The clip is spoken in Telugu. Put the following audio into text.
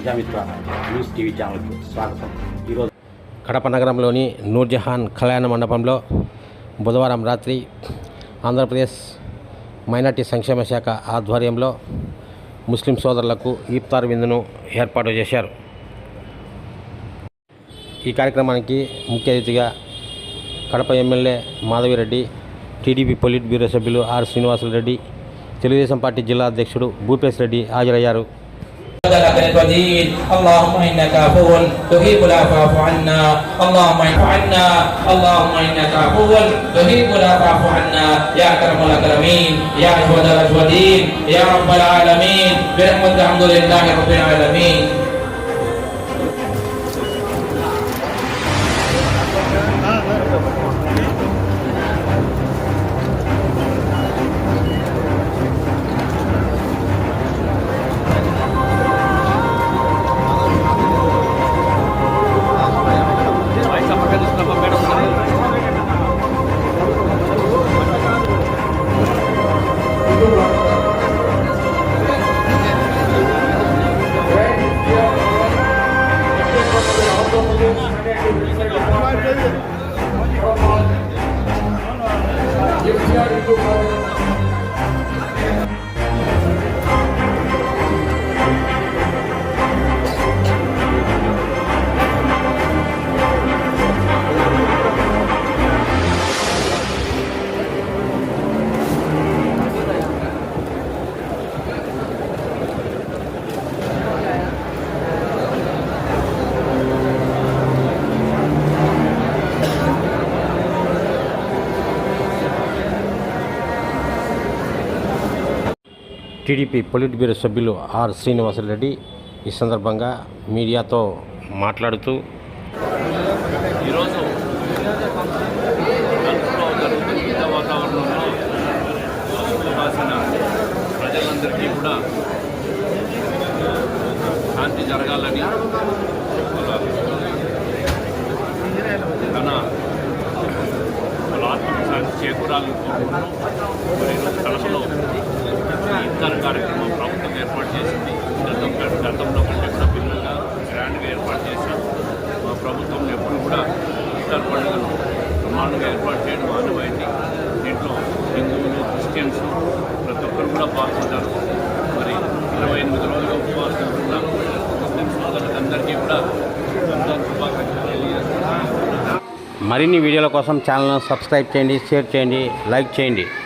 ప్రజామిత్ర న్యూస్ టీవీ ఛానల్కు స్వాగతం. ఈరోజు కడప నగరంలోని నూర్జహాన్ కళ్యాణ మండపంలో బుధవారం రాత్రి ఆంధ్రప్రదేశ్ మైనార్టీ సంక్షేమ శాఖ ఆధ్వర్యంలో ముస్లిం సోదరులకు ఇఫ్తార్ విందును ఏర్పాటు చేశారు. ఈ కార్యక్రమానికి ముఖ్య అతిథిగా Kadapa MLA Madhavi Reddy, TDP polit bureau సభ్యులు ఆర్ శ్రీనివాసులరెడ్డి, తెలుగుదేశం పార్టీ జిల్లా అధ్యక్షుడు భూపేశ్ రెడ్డి హాజరయ్యారు. اللهم انك عفو تحب العفو فاعف عنا اللهم اعف عنا اللهم انك عفو تحب العفو فاعف عنا يا اكرم الاكرمين يا اجود الاجودين يا رب العالمين برحمتك الحمد لله رب العالمين. టీడీపీ పొలిట్ బ్యూరో సభ్యులు ఆర్ శ్రీనివాసులరెడ్డి ఈ సందర్భంగా మీడియాతో మాట్లాడుతూ ఈరోజు జరుగుతున్న వాతావరణంలో రాసిన ప్రజలందరికీ కూడా శాంతి జరగాలని తన వాళ్ళ ఆత్మశాంతి చేకూరాలని కోరుకుంటూ మరి కడపలో ఇఫ్తార్ కార్యక్రమం ప్రభుత్వం ఏర్పాటు చేసింది. గతంలో కంటే కూడా భిన్నంగా గ్రాండ్గా ఏర్పాటు చేసి మా ప్రభుత్వం ఎప్పుడు కూడా ఇఫ్తార్ పండుగను ప్రమాణంగా ఏర్పాటు చేయడం ఆనవాయితీ. దీంట్లో హిందువులు, క్రిస్టియన్స్ ప్రతి ఒక్కరు కూడా పాల్గొంటారు. మరి 28 రోజులుగా ఉపవాసం ఉంటున్న ముస్లిం సోదరులందరికీ కూడా శుభాకాంక్షలు తెలియజేస్తున్నాను. మరిన్ని వీడియోల కోసం ఛానల్ను సబ్స్క్రైబ్ చేయండి, షేర్ చేయండి, లైక్ చేయండి.